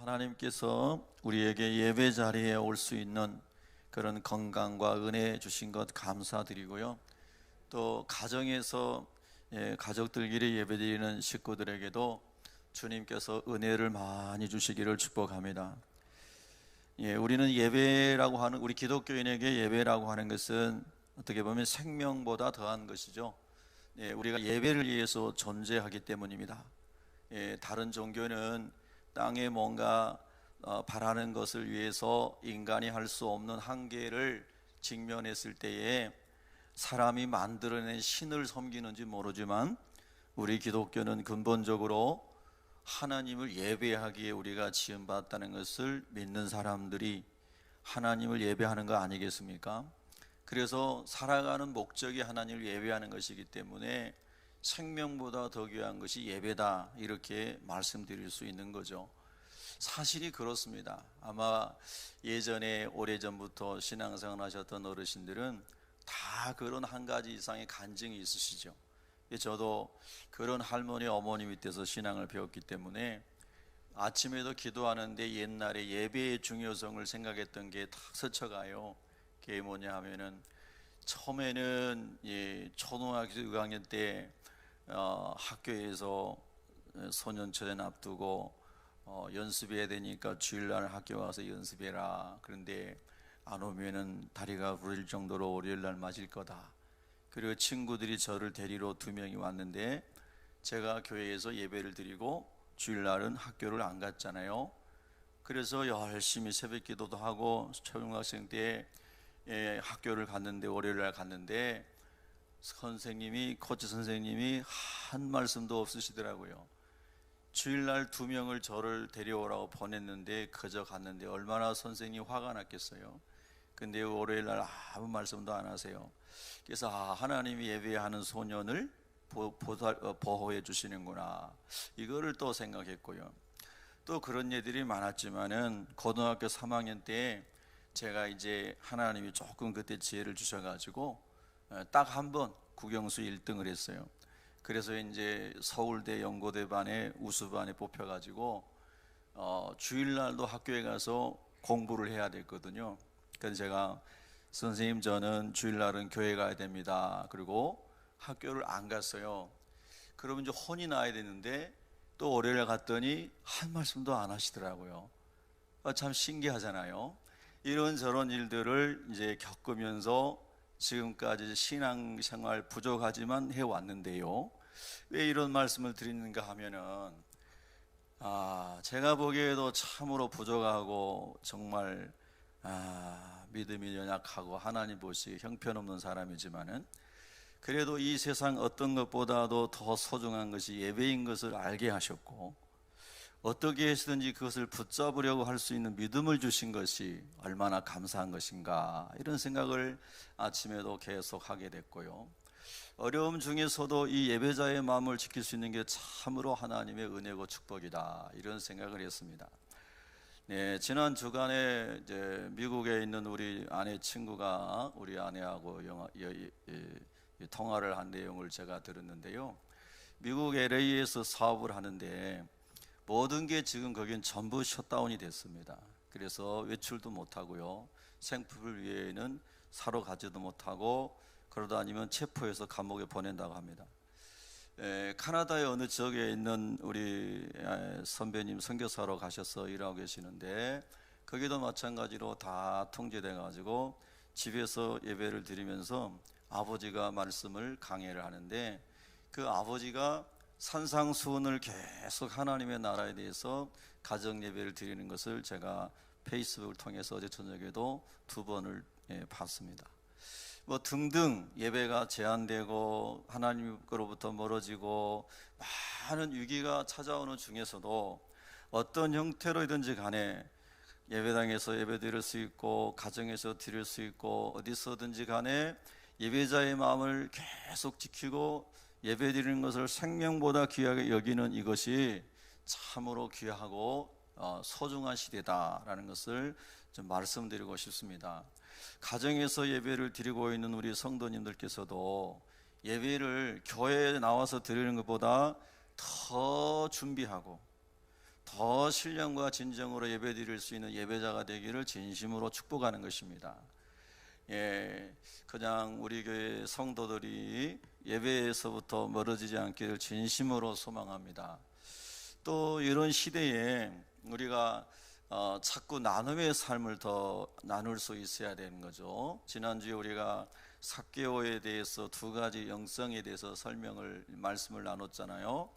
하나님께서 우리에게 예배 자리에 올 수 있는 그런 건강과 은혜 주신 것 감사드리고요. 또 가정에서 가족들끼리 예배드리는 식구들에게도 주님께서 은혜를 많이 주시기를 축복합니다. 우리는 예배라고 하는, 우리 기독교인에게 예배라고 하는 것은 어떻게 보면 생명보다 더한 것이죠. 우리가 예배를 위해서 존재하기 때문입니다. 다른 종교는 땅에 뭔가 바라는 것을 위해서 인간이 할 수 없는 한계를 직면했을 때에 사람이 만들어낸 신을 섬기는지 모르지만, 우리 기독교는 근본적으로 하나님을 예배하기에 우리가 지음받았다는 것을 믿는 사람들이 하나님을 예배하는 거 아니겠습니까? 그래서 살아가는 목적이 하나님을 예배하는 것이기 때문에 생명보다 더 귀한 것이 예배다, 이렇게 말씀드릴 수 있는 거죠. 사실이 그렇습니다. 아마 예전에 오래전부터 신앙생활 하셨던 어르신들은 다 그런 한 가지 이상의 간증이 있으시죠. 저도 그런 할머니 어머니 밑에서 신앙을 배웠기 때문에 아침에도 기도하는데 옛날에 예배의 중요성을 생각했던 게 탁 스쳐가요. 그게 뭐냐 하면은, 처음에는 초등학교 6학년 때 학교에서 소년철원 앞두고 연습해야 되니까 주일날 학교 와서 연습해라. 그런데 안 오면은 다리가 부러질 정도로 월요일날 맞을 거다. 그리고 친구들이 저를 데리러 2명이 왔는데, 제가 교회에서 예배를 드리고 주일날은 학교를 안 갔잖아요. 그래서 열심히 새벽 기도도 하고 초등학생 때 학교를 갔는데, 월요일날 갔는데 선생님이, 코치 선생님이 한 말씀도 없으시더라고요. 주일날 2명을 저를 데려오라고 보냈는데 그저 갔는데 얼마나 선생님이 화가 났겠어요. 근데 월요일날 아무 말씀도 안 하세요. 그래서 하나님이 예배하는 소년을 보호해 주시는구나, 이거를 또 생각했고요. 또 그런 예들이 많았지만은 고등학교 3학년 때 제가 이제 하나님이 조금 그때 지혜를 주셔가지고 딱 한 번 국영수 1등을 했어요. 그래서 이제 서울대 연고대 반에 우수반에 뽑혀가지고 주일날도 학교에 가서 공부를 해야 됐거든요. 그래서 제가, 선생님 저는 주일날은 교회 가야 됩니다. 그리고 학교를 안 갔어요. 그러면 이제 혼이 나야 되는데 또 월요일에 갔더니 한 말씀도 안 하시더라고요. 참 신기하잖아요. 이런저런 일들을 이제 겪으면서 지금까지 신앙생활 부족하지만 해왔는데요. 왜 이런 말씀을 드리는가 하면은, 제가 보기에도 참으로 부족하고 정말 믿음이 연약하고 하나님 보시기에 형편없는 사람이지만은, 그래도 이 세상 어떤 것보다도 더 소중한 것이 예배인 것을 알게 하셨고, 어떻게 해서든지 그것을 붙잡으려고 할 수 있는 믿음을 주신 것이 얼마나 감사한 것인가, 이런 생각을 아침에도 계속 하게 됐고요. 어려움 중에서도 이 예배자의 마음을 지킬 수 있는 게 참으로 하나님의 은혜고 축복이다, 이런 생각을 했습니다. 지난 주간에 이제 미국에 있는 우리 아내 친구가 우리 아내하고 통화를 한 내용을 제가 들었는데요. 미국 LA에서 사업을 하는데 모든 게 지금 거긴 전부 셧다운이 됐습니다. 그래서 외출도 못하고요, 생필 외에는 사러 가지도 못하고, 그러다 아니면 체포해서 감옥에 보낸다고 합니다. 카나다의 어느 지역에 있는 우리 선배님 선교사로 가셔서 일하고 계시는데, 거기도 마찬가지로 다 통제돼 가지고 집에서 예배를 드리면서 아버지가 말씀을 강해를 하는데, 그 아버지가 산상수훈을 계속 하나님의 나라에 대해서 가정 예배를 드리는 것을 제가 페이스북을 통해서 어제 저녁에도 2번을 봤습니다. 등등 예배가 제한되고 하나님으로부터 멀어지고 많은 위기가 찾아오는 중에서도 어떤 형태로든지 간에 예배당에서 예배 드릴 수 있고, 가정에서 드릴 수 있고, 어디서든지 간에 예배자의 마음을 계속 지키고 예배 드리는 것을 생명보다 귀하게 여기는 이것이 참으로 귀하고 소중한 시대다라는 것을 좀 말씀드리고 싶습니다. 가정에서 예배를 드리고 있는 우리 성도님들께서도 예배를 교회에 나와서 드리는 것보다 더 준비하고 더 진짜와 신령과 진정으로 예배드릴 수 있는 예배자가 되기를 진심으로 축복하는 것입니다. 그냥 우리 교회 성도들이 예배에서부터 멀어지지 않기를 진심으로 소망합니다. 또 이런 시대에 우리가 자꾸 나눔의 삶을 더 나눌 수 있어야 되는 거죠. 지난주에 우리가 삭개오에 대해서 두 가지 영성에 대해서 말씀을 나눴잖아요.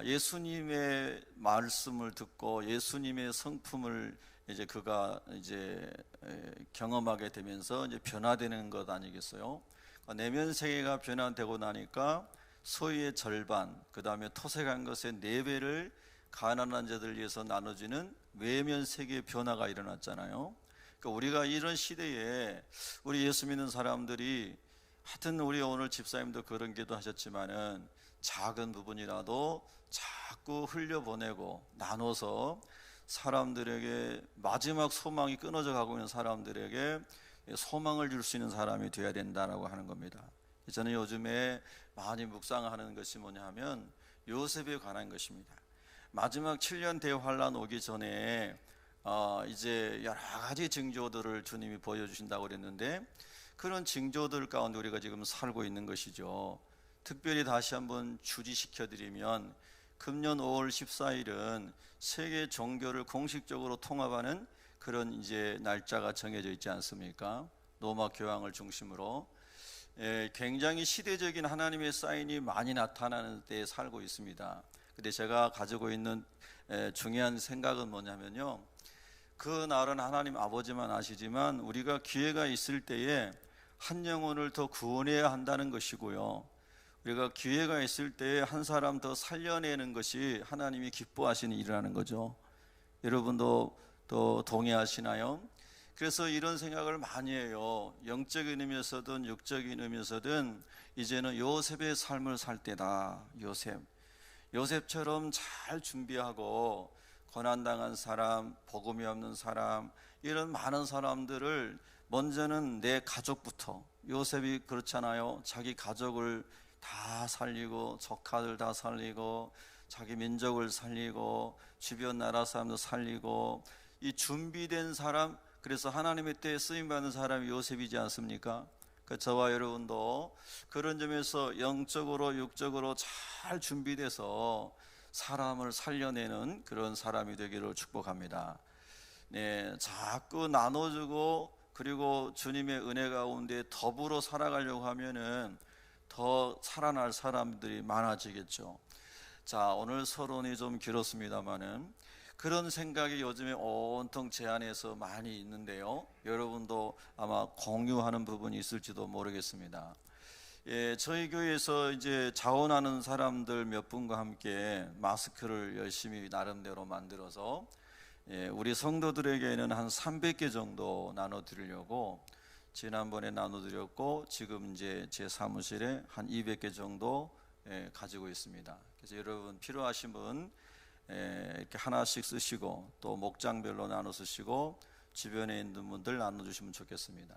예수님의 말씀을 듣고 예수님의 성품을 이제 그가 이제 경험하게 되면서 이제 변화되는 것 아니겠어요? 내면 세계가 변화되고 나니까 소유의 절반, 그 다음에 토색한 것의 4배를 가난한 자들 위해서 나눠주는 외면 세계의 변화가 일어났잖아요. 그러니까 우리가 이런 시대에 우리 예수 믿는 사람들이 하여튼 우리 오늘 집사님도 그런 기도 하셨지만은 작은 부분이라도 자꾸 흘려보내고 나눠서 사람들에게 마지막 소망이 끊어져 가고 있는 사람들에게 소망을 줄 수 있는 사람이 되어야 된다라고 하는 겁니다. 저는 요즘에 많이 묵상하는 것이 뭐냐 하면 요셉에 관한 것입니다. 마지막 7년 대환란 오기 전에 이제 여러 가지 징조들을 주님이 보여주신다고 그랬는데 그런 징조들 가운데 우리가 지금 살고 있는 것이죠. 특별히 다시 한번 주지시켜 드리면 금년 5월 14일은 세계 종교를 공식적으로 통합하는 그런 이제 날짜가 정해져 있지 않습니까? 로마 교황을 중심으로 굉장히 시대적인 하나님의 사인이 많이 나타나는 때에 살고 있습니다. 근데 제가 가지고 있는 중요한 생각은 뭐냐면요, 그 날은 하나님 아버지만 아시지만 우리가 기회가 있을 때에 한 영혼을 더 구원해야 한다는 것이고요, 우리가 기회가 있을 때에 한 사람 더 살려내는 것이 하나님이 기뻐하시는 일이라는 거죠. 여러분도 또 동의하시나요? 그래서 이런 생각을 많이 해요. 영적인 의미에서든 육적인 의미에서든 이제는 요셉의 삶을 살 때다. 요셉처럼 잘 준비하고 고난당한 사람, 복음이 없는 사람, 이런 많은 사람들을 먼저는 내 가족부터, 요셉이 그렇잖아요. 자기 가족을 다 살리고 조카들 다 살리고 자기 민족을 살리고 주변 나라 사람도 살리고 이 준비된 사람, 그래서 하나님의 때에 쓰임받는 사람이 요셉이지 않습니까? 저와 여러분도 그런 점에서 영적으로 육적으로 잘 준비돼서 사람을 살려내는 그런 사람이 되기를 축복합니다. 자꾸 나눠주고 그리고 주님의 은혜 가운데 더불어 살아가려고 하면은 더 살아날 사람들이 많아지겠죠. 자, 오늘 서론이 좀 길었습니다만은 그런 생각이 요즘에 온통 제 안에서 많이 있는데요, 여러분도 아마 공유하는 부분이 있을지도 모르겠습니다. 저희 교회에서 이제 자원하는 사람들 몇 분과 함께 마스크를 열심히 나름대로 만들어서 우리 성도들에게는 한 300개 정도 나눠드리려고 지난번에 나눠드렸고 지금 이제 제 사무실에 한 200개 정도 가지고 있습니다. 그래서 여러분 필요하신 분 이렇게 하나씩 쓰시고 또 목장별로 나눠 쓰시고 주변에 있는 분들 나눠주시면 좋겠습니다.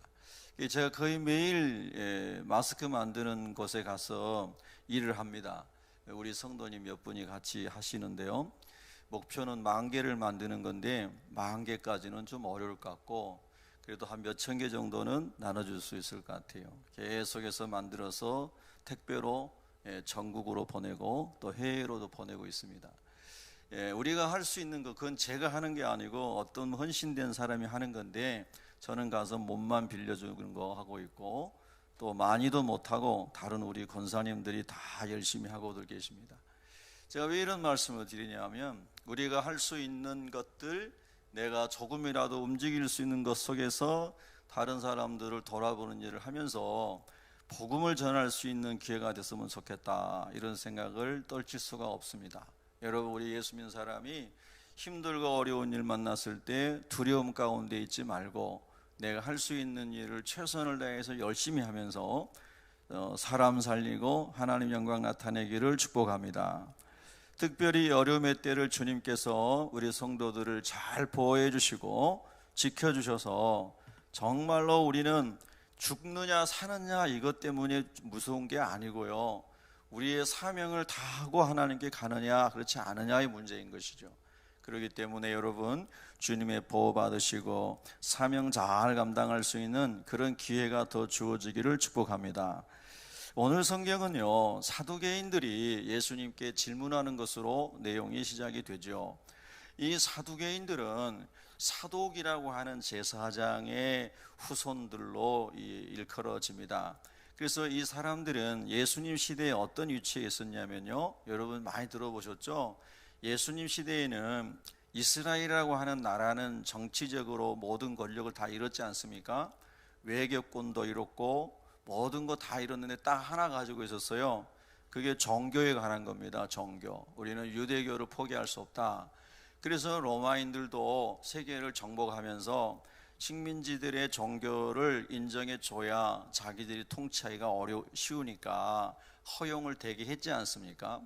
제가 거의 매일 마스크 만드는 곳에 가서 일을 합니다. 우리 성도님 몇 분이 같이 하시는데요, 목표는 10,000개를 만드는 건데 10,000개까지는 좀 어려울 것 같고 그래도 한 몇천 개 정도는 나눠줄 수 있을 것 같아요. 계속해서 만들어서 택배로 전국으로 보내고 또 해외로도 보내고 있습니다. 우리가 할 수 있는 것, 그건 제가 하는 게 아니고 어떤 헌신된 사람이 하는 건데 저는 가서 몸만 빌려주는 거 하고 있고 또 많이도 못하고 다른 우리 권사님들이 다 열심히 하고들 계십니다. 제가 왜 이런 말씀을 드리냐면 우리가 할 수 있는 것들, 내가 조금이라도 움직일 수 있는 것 속에서 다른 사람들을 돌아보는 일을 하면서 복음을 전할 수 있는 기회가 됐으면 좋겠다, 이런 생각을 떨칠 수가 없습니다. 여러분, 우리 예수 믿는 사람이 힘들고 어려운 일 만났을 때 두려움 가운데 있지 말고 내가 할 수 있는 일을 최선을 다해서 열심히 하면서 사람 살리고 하나님 영광 나타내기를 축복합니다. 특별히 어려움의 때를 주님께서 우리 성도들을 잘 보호해 주시고 지켜주셔서 정말로 우리는 죽느냐 사느냐 이것 때문에 무서운 게 아니고요, 우리의 사명을 다하고 하나님께 가느냐 그렇지 않느냐의 문제인 것이죠. 그렇기 때문에 여러분 주님의 보호 받으시고 사명 잘 감당할 수 있는 그런 기회가 더 주어지기를 축복합니다. 오늘 성경은요, 사두개인들이 예수님께 질문하는 것으로 내용이 시작이 되죠. 이 사두개인들은 사독이라고 하는 제사장의 후손들로 일컬어집니다. 그래서 이 사람들은 예수님 시대에 어떤 위치에 있었냐면요, 여러분 많이 들어보셨죠? 예수님 시대에는 이스라엘이라고 하는 나라는 정치적으로 모든 권력을 다 잃었지 않습니까? 외교권도 잃었고 모든 거 다 잃었는데 딱 하나 가지고 있었어요. 그게 종교에 관한 겁니다. 종교. 우리는 유대교를 포기할 수 없다. 그래서 로마인들도 세계를 정복하면서 식민지들의 종교를 인정해 줘야 자기들이 통치하기가 쉬우니까 허용을 되게 했지 않습니까?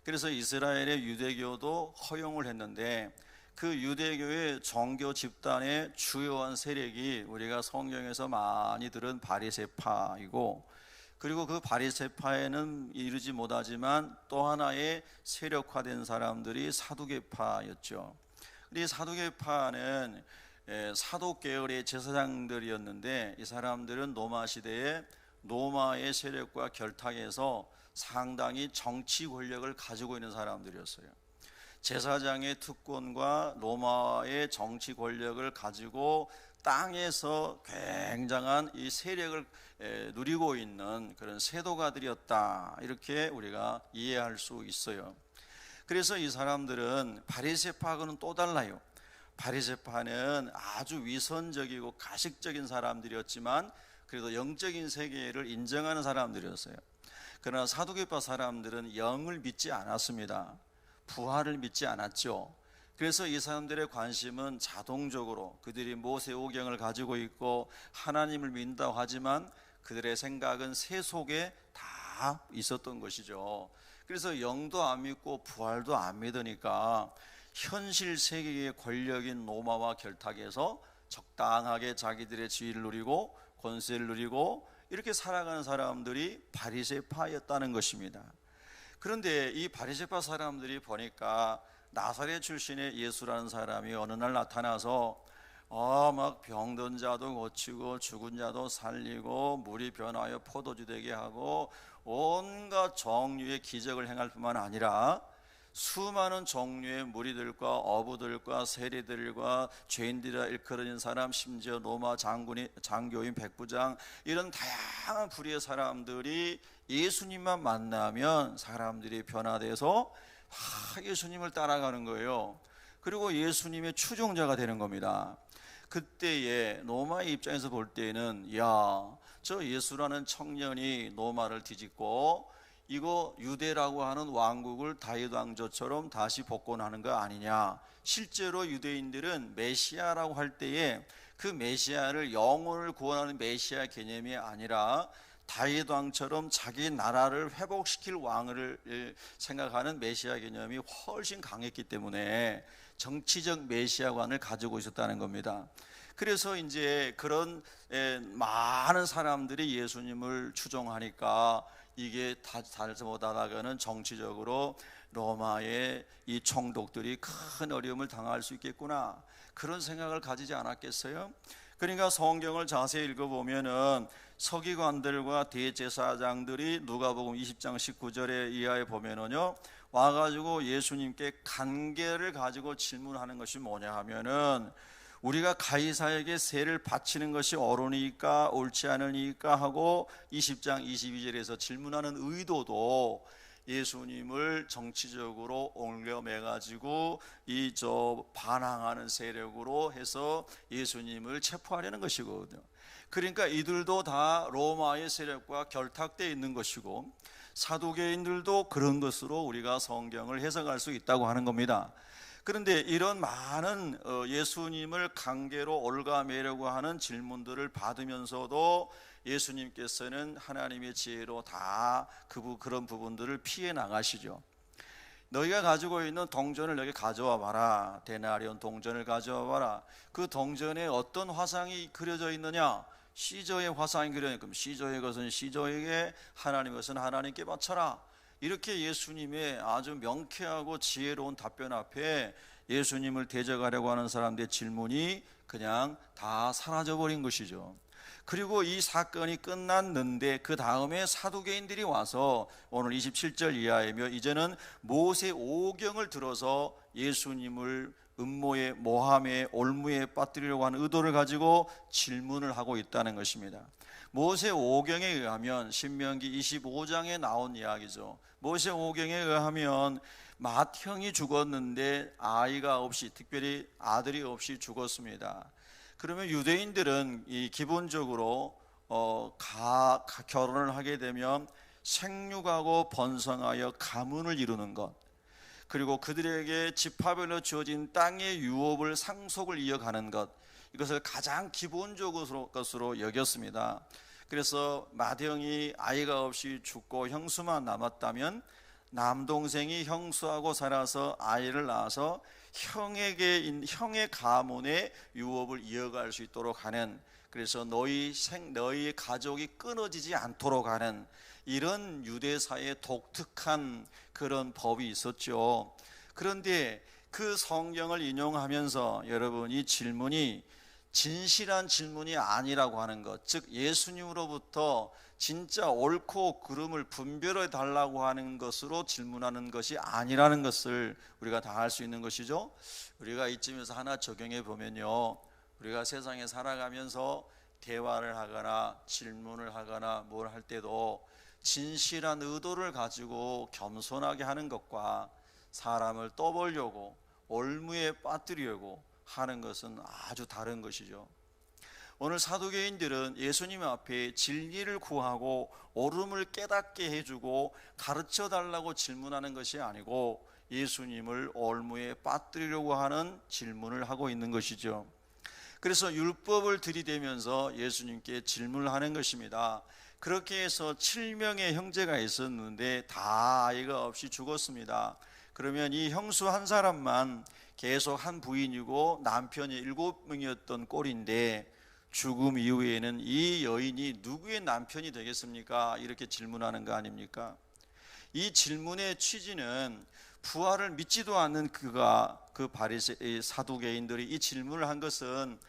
그래서 이스라엘의 유대교도 허용을 했는데 그 유대교의 종교 집단의 주요한 세력이 우리가 성경에서 많이 들은 바리새파이고, 그리고 그 바리새파에는 이르지 못하지만 또 하나의 세력화된 사람들이 사두개파였죠. 이 사두개파는 사독 계열의 제사장들이었는데, 이 사람들은 로마 시대에 로마의 세력과 결탁해서 상당히 정치 권력을 가지고 있는 사람들이었어요. 제사장의 특권과 로마의 정치 권력을 가지고 땅에서 굉장한 이 세력을 누리고 있는 그런 세도가들이었다, 이렇게 우리가 이해할 수 있어요. 그래서 이 사람들은 바리새파하고는 또 달라요. 바리새파는 아주 위선적이고 가식적인 사람들이었지만 그래도 영적인 세계를 인정하는 사람들이었어요. 그러나 사두개파 사람들은 영을 믿지 않았습니다. 부활을 믿지 않았죠. 그래서 이 사람들의 관심은 자동적으로 그들이 모세오경을 가지고 있고 하나님을 믿는다고 하지만 그들의 생각은 세속에 다 있었던 것이죠. 그래서 영도 안 믿고 부활도 안 믿으니까 현실 세계의 권력인 로마와 결탁해서 적당하게 자기들의 지위를 누리고 권세를 누리고 이렇게 살아가는 사람들이 바리새파였다는 것입니다. 그런데 이 바리새파 사람들이 보니까 나사렛 출신의 예수라는 사람이 어느 날 나타나서 막 병든 자도 고치고 죽은 자도 살리고 물이 변하여 포도주 되게 하고 온갖 종류의 기적을 행할 뿐만 아니라 수많은 종류의 무리들과 어부들과 세리들과 죄인들이라 일컬어진 사람, 심지어 로마 장교인 백부장, 이런 다양한 부류의 사람들이 예수님만 만나면 사람들이 변화돼서 예수님을 따라가는 거예요. 그리고 예수님의 추종자가 되는 겁니다. 그때의 로마의 입장에서 볼 때는 저 예수라는 청년이 로마를 뒤집고 이거 유대라고 하는 왕국을 다윗 왕조처럼 다시 복권하는 거 아니냐. 실제로 유대인들은 메시아라고 할 때에 그 메시아를 영혼을 구원하는 메시아 개념이 아니라 다윗 왕처럼 자기 나라를 회복시킬 왕을 생각하는 메시아 개념이 훨씬 강했기 때문에 정치적 메시아관을 가지고 있었다는 겁니다. 그래서 이제 그런 많은 사람들이 예수님을 추종하니까 이게 잘못하다가는 정치적으로 로마의 이 총독들이 큰 어려움을 당할 수 있겠구나, 그런 생각을 가지지 않았겠어요? 그러니까 성경을 자세히 읽어보면은 서기관들과 대제사장들이 누가복음 20장 19절에 이하에 보면은요, 와가지고 예수님께 간계를 가지고 질문하는 것이 뭐냐 하면은, 우리가 가이사에게 세를 바치는 것이 옳으니까 옳지 않으니까 하고 20장 22절에서 질문하는 의도도 예수님을 정치적으로 옹려매가지고 반항하는 세력으로 해서 예수님을 체포하려는 것이거든요. 그러니까 이들도 다 로마의 세력과 결탁되어 있는 것이고, 사두개인들도 그런 것으로 우리가 성경을 해석할 수 있다고 하는 겁니다. 그런데 이런 많은 예수님을 강제로 올가매려고 하는 질문들을 받으면서도 예수님께서는 하나님의 지혜로 다 그런 부분들을 피해 나가시죠. 너희가 가지고 있는 동전을 여기 가져와 봐라. 데나리온 동전을 가져와 봐라. 그 동전에 어떤 화상이 그려져 있느냐? 시저의 화상이 그려져 있고, 시저의 것은 시저에게, 하나님의 것은 하나님께 바쳐라. 이렇게 예수님의 아주 명쾌하고 지혜로운 답변 앞에 예수님을 대적하려고 하는 사람들의 질문이 그냥 다 사라져버린 것이죠. 그리고 이 사건이 끝났는데 그 다음에 사두개인들이 와서 오늘 27절 이하이며 이제는 모세 오경을 들어서 예수님을 음모에 모함에 올무에 빠뜨리려고 하는 의도를 가지고 질문을 하고 있다는 것입니다. 모세 오경에 의하면 신명기 25장에 나온 이야기죠. 모세 오경에 의하면 맏형이 죽었는데 아이가 없이, 특별히 아들이 없이 죽었습니다. 그러면 유대인들은 기본적으로 결혼을 하게 되면 생육하고 번성하여 가문을 이루는 것, 그리고 그들에게 집합별로 주어진 땅의 유업을 상속을 이어가는 것, 이것을 가장 기본적으로 것으로 여겼습니다. 그래서 맏형이 아이가 없이 죽고 형수만 남았다면 남동생이 형수하고 살아서 아이를 낳아서 형의 가문의 유업을 이어갈 수 있도록 하는, 그래서 너희 가족이 끊어지지 않도록 하는 이런 유대사의 독특한 그런 법이 있었죠. 그런데 그 성경을 인용하면서 여러분, 이 질문이 진실한 질문이 아니라고 하는 것, 즉 예수님으로부터 진짜 옳고 그름을 분별해 달라고 하는 것으로 질문하는 것이 아니라는 것을 우리가 다 알 수 있는 것이죠. 우리가 이쯤에서 하나 적용해 보면요, 우리가 세상에 살아가면서 대화를 하거나 질문을 하거나 뭘 할 때도 진실한 의도를 가지고 겸손하게 하는 것과 사람을 떠보려고 올무에 빠뜨리려고 하는 것은 아주 다른 것이죠. 오늘 사두개인들은 예수님 앞에 진리를 구하고 옳음을 깨닫게 해주고 가르쳐 달라고 질문하는 것이 아니고 예수님을 올무에 빠뜨리려고 하는 질문을 하고 있는 것이죠. 그래서 율법을 들이대면서 예수님께 질문을 하는 것입니다. 그렇게 해서 7명의 형제가 있었는데 다 아이가 없이 죽었습니다. 그러면 이 형수 한 사람만 계속 한 부인이고 남편이 7명이었던 꼴인데 죽음 이후에는 이 여인이 누구의 남편이 되겠습니까? 이렇게 질문하는 거 아닙니까? 이 질문의 취지는 부활을 믿지도 않는 그 바리새 사두개인들이 이 질문을 한 것은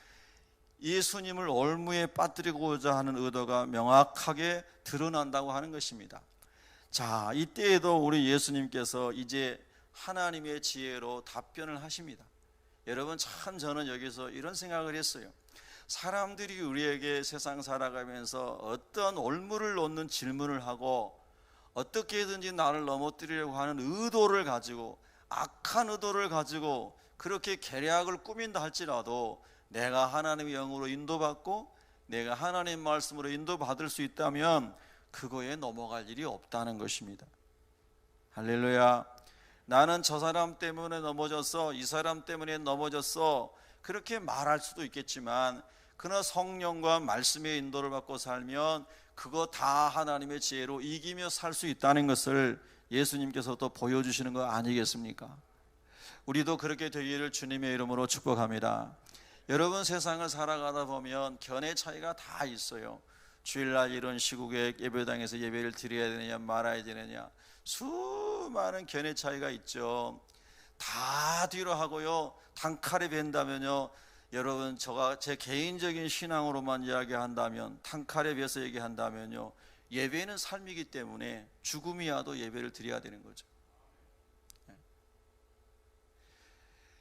예수님을 올무에 빠뜨리고자 하는 의도가 명확하게 드러난다고 하는 것입니다. 자, 이때에도 우리 예수님께서 이제 하나님의 지혜로 답변을 하십니다. 여러분, 참 저는 여기서 이런 생각을 했어요. 사람들이 우리에게 세상 살아가면서 어떤 올무를 놓는 질문을 하고 어떻게든지 나를 넘어뜨리려고 하는 의도를 가지고, 악한 의도를 가지고 그렇게 계략을 꾸민다 할지라도 내가 하나님의 영으로 인도받고 내가 하나님 말씀으로 인도받을 수 있다면 그거에 넘어갈 일이 없다는 것입니다. 할렐루야. 나는 저 사람 때문에 넘어졌어, 이 사람 때문에 넘어졌어, 그렇게 말할 수도 있겠지만 그러나 성령과 말씀의 인도를 받고 살면 그거 다 하나님의 지혜로 이기며 살 수 있다는 것을 예수님께서 또 보여주시는 거 아니겠습니까? 우리도 그렇게 되기를 주님의 이름으로 축복합니다. 여러분, 세상을 살아가다 보면 견해 차이가 다 있어요. 주일날 이런 시국에 예배당에서 예배를 드려야 되느냐 말아야 되느냐 수많은 견해 차이가 있죠. 다 뒤로 하고요, 단칼에 벤다면요, 여러분, 제가 제 개인적인 신앙으로만 이야기한다면, 단칼에 베어서 얘기한다면요, 예배는 삶이기 때문에 죽음이 와도 예배를 드려야 되는 거죠.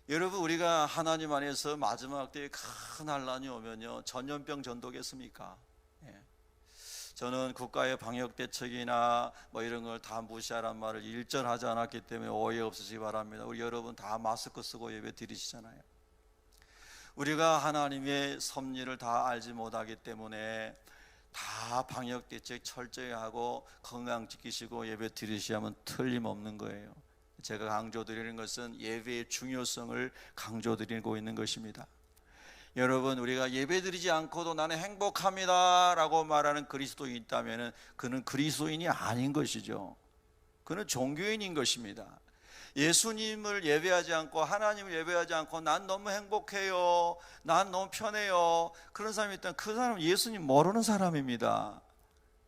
여러분, 우리가 하나님 안에서 마지막 때에 큰 환난이 오면요, 전염병 전도겠습니까? 저는 국가의 방역 대책이나 이런 걸 다 무시하란 말을 일절하지 않았기 때문에 오해 없으시기 바랍니다. 우리 여러분 다 마스크 쓰고 예배 드리시잖아요. 우리가 하나님의 섭리를 다 알지 못하기 때문에 다 방역 대책 철저히 하고 건강 지키시고 예배 드리시면 틀림없는 거예요. 제가 강조드리는 것은 예배의 중요성을 강조드리고 있는 것입니다. 여러분, 우리가 예배드리지 않고도 나는 행복합니다 라고 말하는 그리스도인이 있다면 그는 그리스도인이 아닌 것이죠. 그는 종교인인 것입니다. 예수님을 예배하지 않고 하나님을 예배하지 않고 난 너무 행복해요, 난 너무 편해요, 그런 사람이 있다면 그 사람은 예수님 모르는 사람입니다.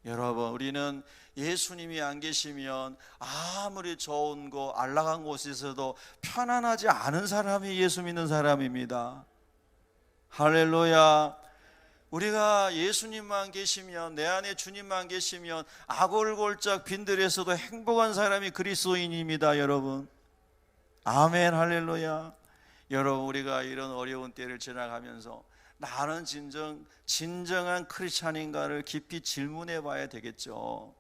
여러분, 우리는 예수님이 안 계시면 아무리 좋은 곳, 안락한 곳에서도 편안하지 않은 사람이 예수 믿는 사람입니다. 할렐루야. 우리가 예수님만 계시면, 내 안에 주님만 계시면 아골골짝 빈들에서도 행복한 사람이 그리스도인입니다. 여러분, 아멘. 할렐루야. 여러분, 우리가 이런 어려운 때를 지나가면서 나는 진정한 크리스찬인가를 깊이 질문해 봐야 되겠죠.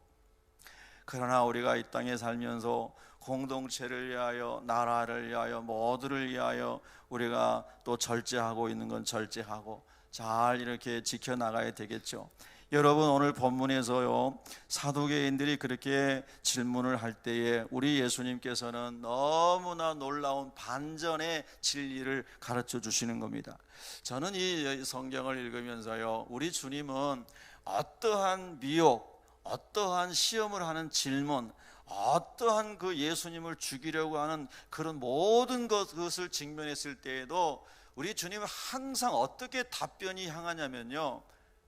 그러나 우리가 이 땅에 살면서 공동체를 위하여, 나라를 위하여, 모두를 위하여 우리가 또 절제하고 있는 건 절제하고 잘 이렇게 지켜나가야 되겠죠. 여러분, 오늘 본문에서요, 사두개인들이 그렇게 질문을 할 때에 우리 예수님께서는 너무나 놀라운 반전의 진리를 가르쳐 주시는 겁니다. 저는 이 성경을 읽으면서요, 우리 주님은 어떠한 미혹, 어떠한 시험을 하는 질문, 어떠한 그 예수님을 죽이려고 하는 그런 모든 것을 직면했을 때에도 우리 주님은 항상 어떻게 답변이 향하냐면요,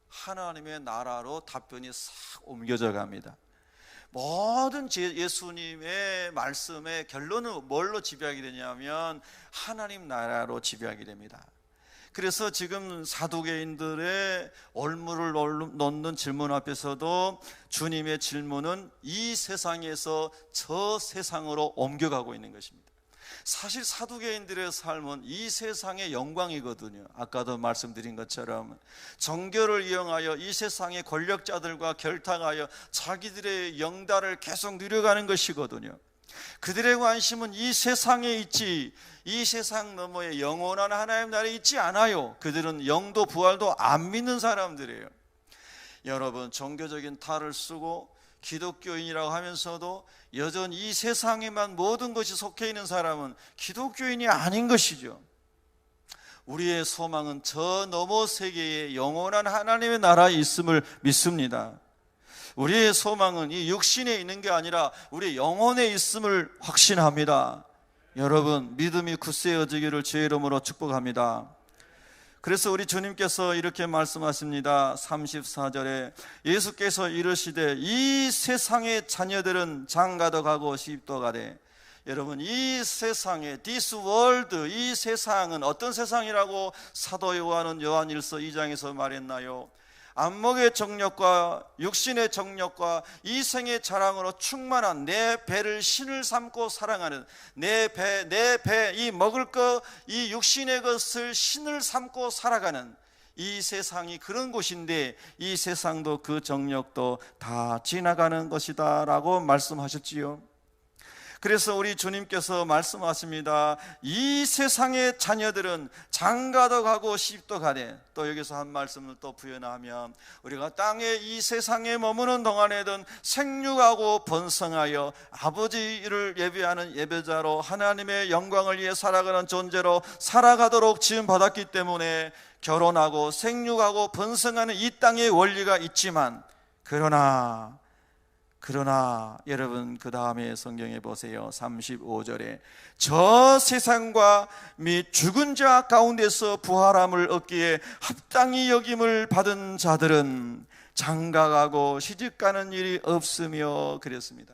하나님의 나라로 답변이 싹 옮겨져 갑니다. 모든 예수님의 말씀의 결론은 뭘로 지배하게 되냐면 하나님 나라로 지배하게 됩니다. 그래서 지금 사두개인들의 올무를 놓는 질문 앞에서도 주님의 질문은 이 세상에서 저 세상으로 옮겨가고 있는 것입니다. 사실 사두개인들의 삶은 이 세상의 영광이거든요. 아까도 말씀드린 것처럼 정교를 이용하여 이 세상의 권력자들과 결탁하여 자기들의 영달을 계속 누려가는 것이거든요. 그들의 관심은 이 세상에 있지, 이 세상 너머에 영원한 하나님 나라에 있지 않아요. 그들은 영도 부활도 안 믿는 사람들이에요. 여러분, 종교적인 탈을 쓰고 기독교인이라고 하면서도 여전히 이 세상에만 모든 것이 속해 있는 사람은 기독교인이 아닌 것이죠. 우리의 소망은 저 너머 세계에 영원한 하나님의 나라에 있음을 믿습니다. 우리의 소망은 이 육신에 있는 게 아니라 우리 영혼에 있음을 확신합니다. 여러분, 믿음이 굳세어지기를 주의 이름으로 축복합니다. 그래서 우리 주님께서 이렇게 말씀하십니다. 34절에 예수께서 이르시되 이 세상의 자녀들은 장가도 가고 시집도 가되. 여러분, 이 세상에, this world, 이 세상은 어떤 세상이라고 사도 요한은 요한일서 2장에서 말했나요? 안목의 정욕과 육신의 정욕과 이생의 자랑으로 충만한 내 배를 신을 삼고 사랑하는 내 배, 이 먹을 것, 이 육신의 것을 신을 삼고 살아가는 이 세상이 그런 곳인데 이 세상도 그 정욕도 다 지나가는 것이다 라고 말씀하셨지요. 그래서 우리 주님께서 말씀하십니다. 이 세상의 자녀들은 장가도 가고 시집도 가되. 또 여기서 한 말씀을 또 부연하면 우리가 땅에 이 세상에 머무는 동안에든 생육하고 번성하여 아버지를 예배하는 예배자로 하나님의 영광을 위해 살아가는 존재로 살아가도록 지음받았기 때문에 결혼하고 생육하고 번성하는 이 땅의 원리가 있지만 그러나 여러분, 그 다음에 성경에 보세요. 35절에 저 세상과 및 죽은 자 가운데서 부활함을 얻기에 합당히 여김을 받은 자들은 장가가고 시집가는 일이 없으며 그랬습니다.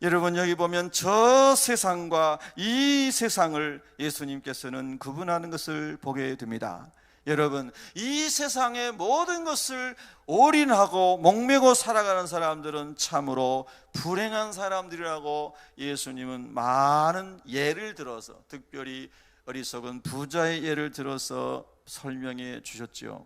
여러분, 여기 보면 저 세상과 이 세상을 예수님께서는 구분하는 것을 보게 됩니다. 여러분, 이 세상의 모든 것을 올인하고 목매고 살아가는 사람들은 참으로 불행한 사람들이라고 예수님은 많은 예를 들어서, 특별히 어리석은 부자의 예를 들어서 설명해 주셨죠.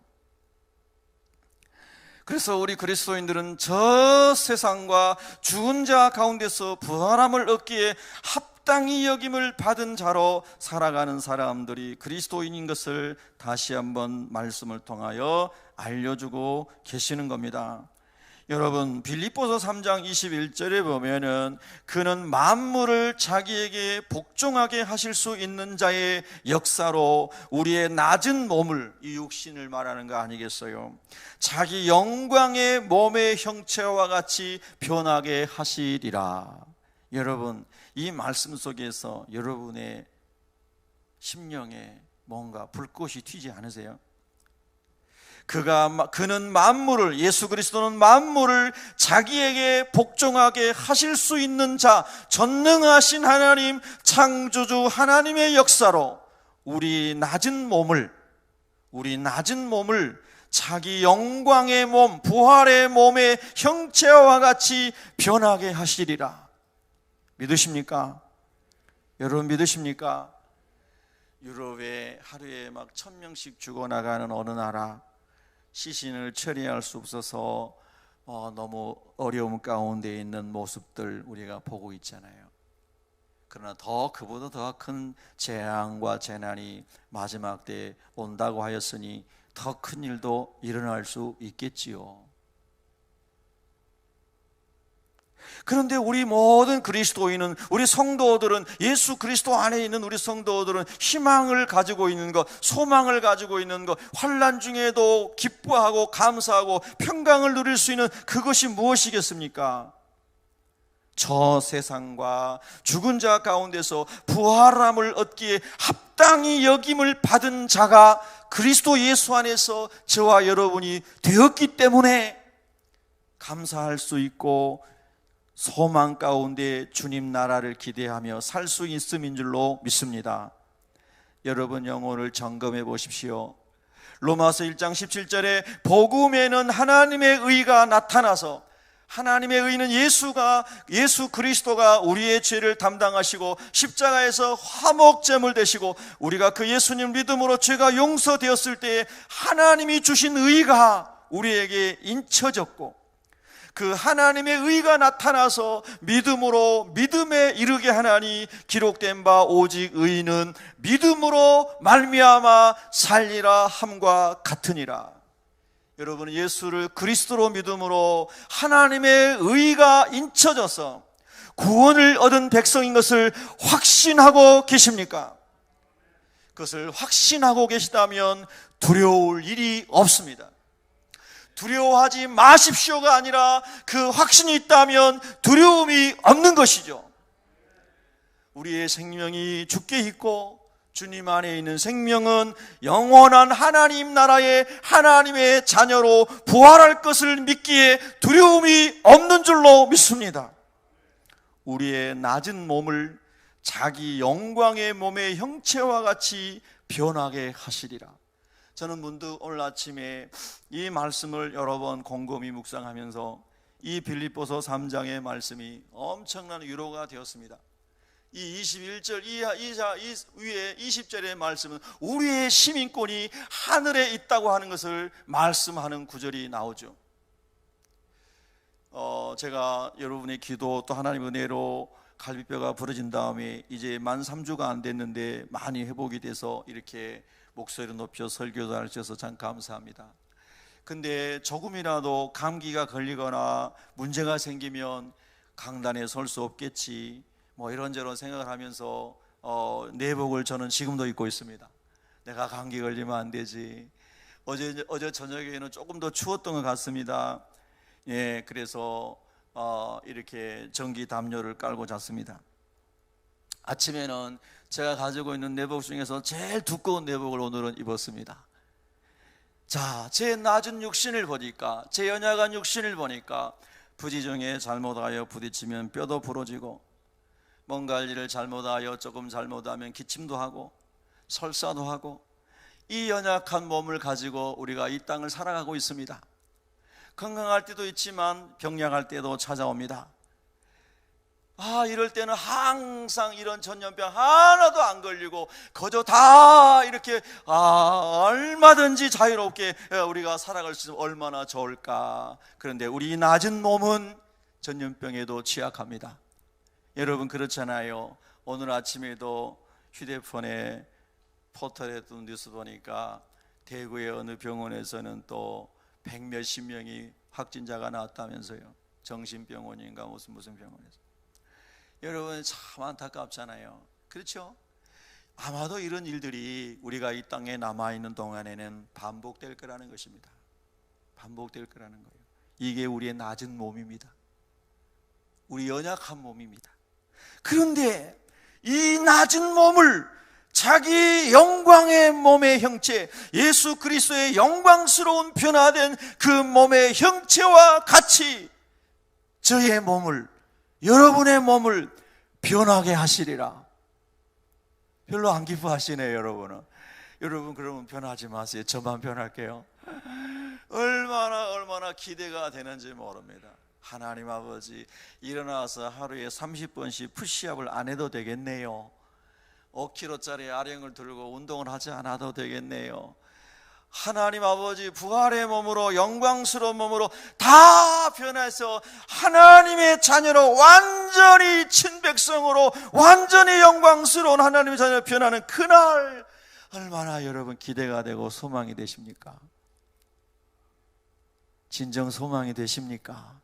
그래서 우리 그리스도인들은 저 세상과 죽은 자 가운데서 부활함을 얻기에 합당히 여김을 받은 자로 살아가는 사람들이 그리스도인인 것을 다시 한번 말씀을 통하여 알려주고 계시는 겁니다. 여러분, 빌립보서 3장 21절에 보면은 그는 만물을 자기에게 복종하게 하실 수 있는 자의 역사로 우리의 낮은 몸을, 이 육신을 말하는 거 아니겠어요? 자기 영광의 몸의 형체와 같이 변하게 하시리라. 여러분, 이 말씀 속에서 여러분의 심령에 뭔가 불꽃이 튀지 않으세요? 그는 만물을, 예수 그리스도는 만물을 자기에게 복종하게 하실 수 있는 자, 전능하신 하나님, 창조주 하나님의 역사로 우리 낮은 몸을 자기 영광의 몸, 부활의 몸의 형체와 같이 변하게 하시리라. 믿으십니까? 여러분 믿으십니까? 유럽에 하루에 막 1000명씩 죽어나가는 어느 나라, 시신을 처리할 수 없어서 너무 어려움 가운데 있는 모습들 우리가 보고 있잖아요. 그러나 그보다 더 큰 재앙과 재난이 마지막 때에 온다고 하였으니 더 큰 일도 일어날 수 있겠지요. 그런데 우리 모든 그리스도인은, 우리 성도들은, 예수 그리스도 안에 있는 우리 성도들은 희망을 가지고 있는 것, 소망을 가지고 있는 것, 환난 중에도 기뻐하고 감사하고 평강을 누릴 수 있는 그것이 무엇이겠습니까? 저 세상과 죽은 자 가운데서 부활함을 얻기에 합당히 여김을 받은 자가 그리스도 예수 안에서 저와 여러분이 되었기 때문에 감사할 수 있고 소망 가운데 주님 나라를 기대하며 살 수 있음인 줄로 믿습니다. 여러분 영혼을 점검해 보십시오. 로마서 1장 17절에 복음에는 하나님의 의가 나타나서, 하나님의 의는 예수 그리스도가 우리의 죄를 담당하시고 십자가에서 화목제물 되시고 우리가 그 예수님 믿음으로 죄가 용서되었을 때에 하나님이 주신 의가 우리에게 인쳐졌고, 그 하나님의 의가 나타나서 믿음으로 믿음에 이르게 하나니 기록된 바 오직 의인은 믿음으로 말미암아 살리라 함과 같으니라. 여러분, 예수를 그리스도로 믿음으로 하나님의 의가 인쳐져서 구원을 얻은 백성인 것을 확신하고 계십니까? 그것을 확신하고 계시다면 두려울 일이 없습니다. 두려워하지 마십시오가 아니라 그 확신이 있다면 두려움이 없는 것이죠. 우리의 생명이 주께 있고 주님 안에 있는 생명은 영원한 하나님 나라의 하나님의 자녀로 부활할 것을 믿기에 두려움이 없는 줄로 믿습니다. 우리의 낮은 몸을 자기 영광의 몸의 형체와 같이 변하게 하시리라. 저는 문득 오늘 아침에 이 말씀을 여러 번 곰곰이 묵상하면서 이 빌립보서 3장의 말씀이 엄청난 위로가 되었습니다. 이 21절 이 위에 20절의 말씀은 우리의 시민권이 하늘에 있다고 하는 것을 말씀하는 구절이 나오죠. 제가 여러분의 기도 또 하나님의 은혜로 갈비뼈가 부러진 다음에 이제 만 3주가 안 됐는데 많이 회복이 돼서 이렇게 목소리를 높여 설교도 하셔서 참 감사합니다. 근데 조금이라도 감기가 걸리거나 문제가 생기면 강단에 설 수 없겠지, 뭐 이런저런 생각을 하면서 내복을 저는 지금도 입고 있습니다. 내가 감기 걸리면 안 되지. 어제 저녁에는 조금 더 추웠던 것 같습니다. 예, 그래서 이렇게 전기 담요를 깔고 잤습니다. 아침에는 제가 가지고 있는 내복 중에서 제일 두꺼운 내복을 오늘은 입었습니다. 자, 제 낮은 육신을 보니까, 제 연약한 육신을 보니까 부지중에 잘못하여 부딪히면 뼈도 부러지고, 뭔가 일을 잘못하여 조금 잘못하면 기침도 하고 설사도 하고, 이 연약한 몸을 가지고 우리가 이 땅을 살아가고 있습니다. 건강할 때도 있지만 병약할 때도 찾아옵니다. 이럴 때는 항상 이런 전염병 하나도 안 걸리고 그저 다 이렇게 얼마든지 자유롭게 우리가 살아갈 수 있으면 얼마나 좋을까. 그런데 우리 낮은 몸은 전염병에도 취약합니다. 여러분 그렇잖아요. 오늘 아침에도 휴대폰에 포털에 뜬 뉴스 보니까 대구의 어느 병원에서는 또 100몇십 명이 확진자가 나왔다면서요. 정신병원인가 무슨 병원에서. 여러분 참 안타깝잖아요. 그렇죠? 아마도 이런 일들이 우리가 이 땅에 남아있는 동안에는 반복될 거라는 것입니다. 반복될 거라는 거예요. 이게 우리의 낮은 몸입니다. 우리 연약한 몸입니다. 그런데 이 낮은 몸을 자기 영광의 몸의 형체, 예수 그리스도의 영광스러운 변화된 그 몸의 형체와 같이 저의 몸을, 여러분의 몸을 변하게 하시리라. 별로 안 기뻐하시네요, 여러분은. 여러분 그러면 변하지 마세요. 저만 변할게요. 얼마나 기대가 되는지 모릅니다. 하나님 아버지, 일어나서 하루에 30번씩 푸시업을 안 해도 되겠네요. 5kg짜리 아령을 들고 운동을 하지 않아도 되겠네요. 하나님 아버지, 부활의 몸으로, 영광스러운 몸으로 다 변해서 하나님의 자녀로, 완전히 친백성으로, 완전히 영광스러운 하나님의 자녀로 변하는 그날, 얼마나 여러분 기대가 되고 소망이 되십니까? 진정 소망이 되십니까?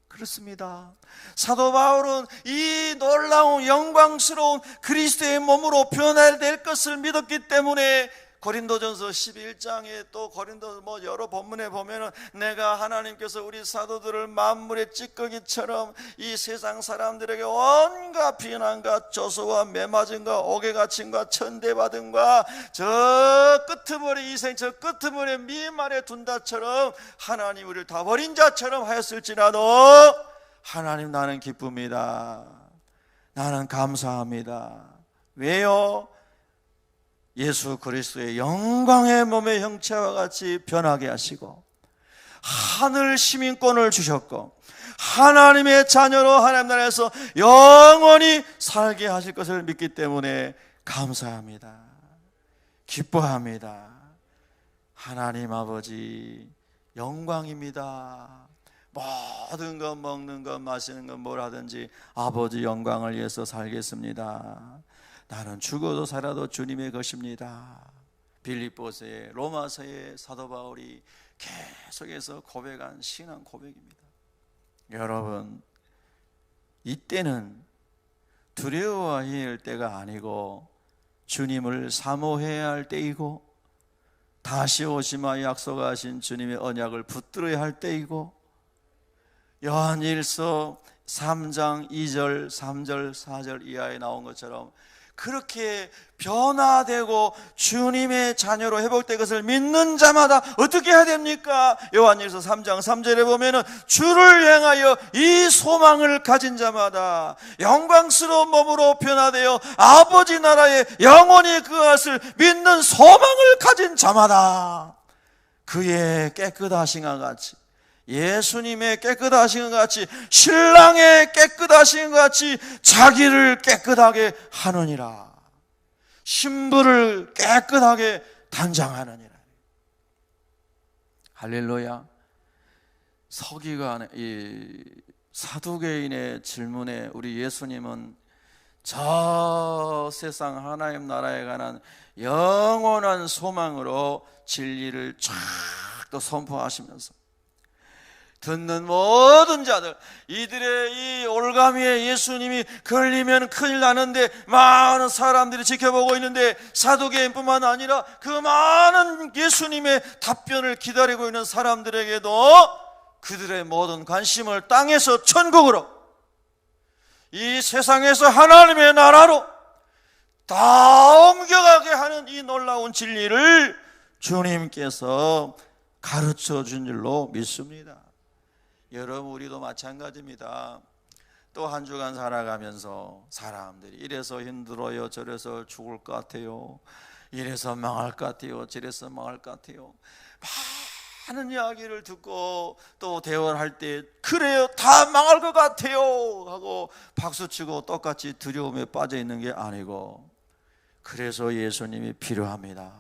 그렇습니다. 사도 바울은 이 놀라운 영광스러운 그리스도의 몸으로 변화될 것을 믿었기 때문에 고린도전서 11장에 또 고린도 여러 본문에 보면은 내가 하나님께서 우리 사도들을 만물의 찌꺼기처럼 이 세상 사람들에게 온갖 비난과 조소와 매맞음과 옥에갇힘과 천대받음과 저 끄트머리 이생 저 끄트머리 미말에 둔다처럼 하나님 우리를 다 버린 자처럼 하였을지라도 하나님 나는 기쁩니다. 나는 감사합니다. 왜요? 예수 그리스도의 영광의 몸의 형체와 같이 변하게 하시고 하늘 시민권을 주셨고 하나님의 자녀로 하나님 나라에서 영원히 살게 하실 것을 믿기 때문에 감사합니다. 기뻐합니다. 하나님 아버지 영광입니다. 모든 것, 먹는 것, 마시는 것, 뭘 하든지 아버지 영광을 위해서 살겠습니다. 나는 죽어도 살아도 주님의 것입니다. 빌립보서의, 로마서의 사도 바울이 계속해서 고백한 신앙 고백입니다. 여러분, 이때는 두려워해야 할 때가 아니고 주님을 사모해야 할 때이고 다시 오시마 약속하신 주님의 언약을 붙들어야 할 때이고 요한일서 3장 2절, 3절, 4절 이하에 나온 것처럼 그렇게 변화되고 주님의 자녀로 회복될 것을 믿는 자마다 어떻게 해야 됩니까? 요한일서 3장 3절에 보면은 주를 향하여 이 소망을 가진 자마다 영광스러운 몸으로 변화되어 아버지 나라에 영원히 그 것을 믿는 소망을 가진 자마다 그의 깨끗하심과 같이 예수님의 깨끗하신 것 같이 신랑의 깨끗하신 것 같이 자기를 깨끗하게 하느니라. 신부를 깨끗하게 단장하느니라. 할렐루야. 서기관 이 사두개인의 질문에 우리 예수님은 저 세상 하나님 나라에 관한 영원한 소망으로 진리를 쫙 또 선포하시면서 듣는 모든 자들, 이들의 이 올가미에 예수님이 걸리면 큰일 나는데 많은 사람들이 지켜보고 있는데 사두개인뿐만 아니라 그 많은 예수님의 답변을 기다리고 있는 사람들에게도 그들의 모든 관심을 땅에서 천국으로, 이 세상에서 하나님의 나라로 다 옮겨가게 하는 이 놀라운 진리를 주님께서 가르쳐 준 줄로 믿습니다. 여러분, 우리도 마찬가지입니다. 또 한 주간 살아가면서 사람들이 이래서 힘들어요, 저래서 죽을 것 같아요, 이래서 망할 것 같아요, 저래서 망할 것 같아요, 많은 이야기를 듣고 또 대화를 할 때 그래요, 다 망할 것 같아요 하고 박수치고 똑같이 두려움에 빠져 있는 게 아니고, 그래서 예수님이 필요합니다.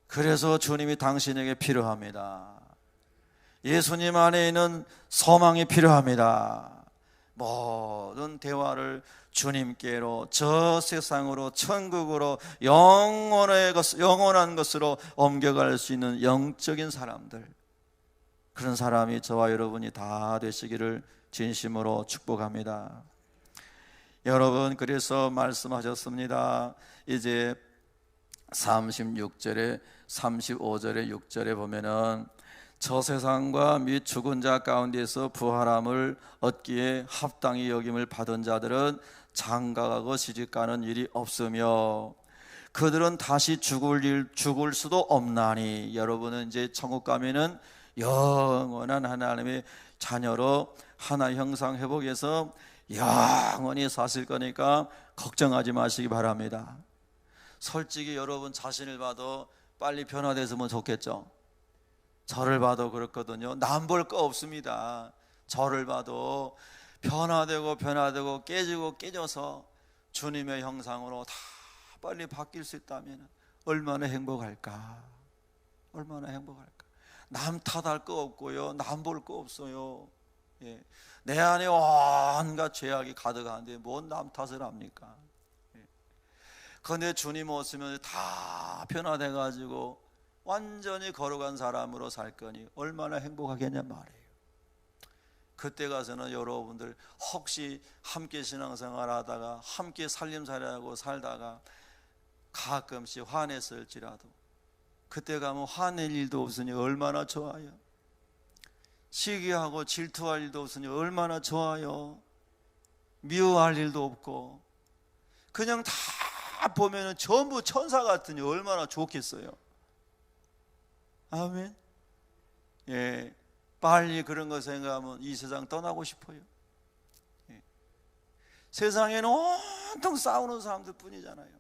그래서 주님이 당신에게 필요합니다. 예수님 안에 있는 소망이 필요합니다. 모든 대화를 주님께로, 저 세상으로, 천국으로, 영원한 것으로 옮겨갈 수 있는 영적인 사람들, 그런 사람이 저와 여러분이 다 되시기를 진심으로 축복합니다. 여러분, 그래서 말씀하셨습니다. 이제 36절에 35절에 6절에 보면은 저 세상과 및 죽은 자 가운데서 부활함을 얻기에 합당히 여김을 받은 자들은 장가가고 시집가는 일이 없으며 그들은 다시 죽을 수도 없나니. 여러분은 이제 천국 가면은 영원한 하나님의 자녀로 하나 형상 회복해서 영원히 사실 거니까 걱정하지 마시기 바랍니다. 솔직히 여러분 자신을 봐도 빨리 변화됐으면 좋겠죠. 저를 봐도 그렇거든요. 남볼 거 없습니다. 저를 봐도 변화되고 깨지고 깨져서 주님의 형상으로 다 빨리 바뀔 수 있다면 얼마나 행복할까. 얼마나 행복할까. 남 탓할 거 없고요, 남 볼 거 없어요. 예. 내 안에 온갖 죄악이 가득한데 뭔 남 탓을 합니까? 예. 그런데 주님 오시면 다 변화돼 가지고 완전히 거룩한 사람으로 살 거니 얼마나 행복하겠냐 말이에요. 그때 가서는 여러분들 혹시 함께 신앙생활 하다가 함께 살림살이하고 살다가 가끔씩 화냈을지라도 그때 가면 화낼 일도 없으니 얼마나 좋아요. 시기하고 질투할 일도 없으니 얼마나 좋아요. 미워할 일도 없고 그냥 다 보면 전부 천사 같으니 얼마나 좋겠어요. 아멘. 예, 빨리 그런 거 생각하면 이 세상 떠나고 싶어요. 예. 세상에는 온통 싸우는 사람들 뿐이잖아요.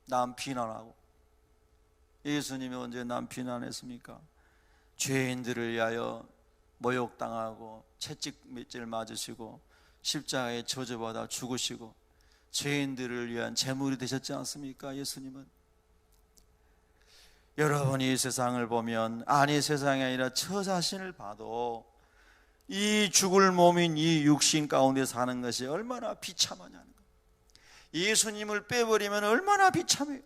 남 비난하고. 예수님이 언제 남 비난했습니까? 죄인들을 위하여 모욕당하고 채찍질 맞으시고 십자가에 저주받아 죽으시고 죄인들을 위한 제물이 되셨지 않습니까? 예수님은. 여러분이 이 세상을 보면, 아니 세상이 아니라 저 자신을 봐도 이 죽을 몸인 이 육신 가운데 사는 것이 얼마나 비참하냐는 거예요. 예수님을 빼버리면 얼마나 비참해요.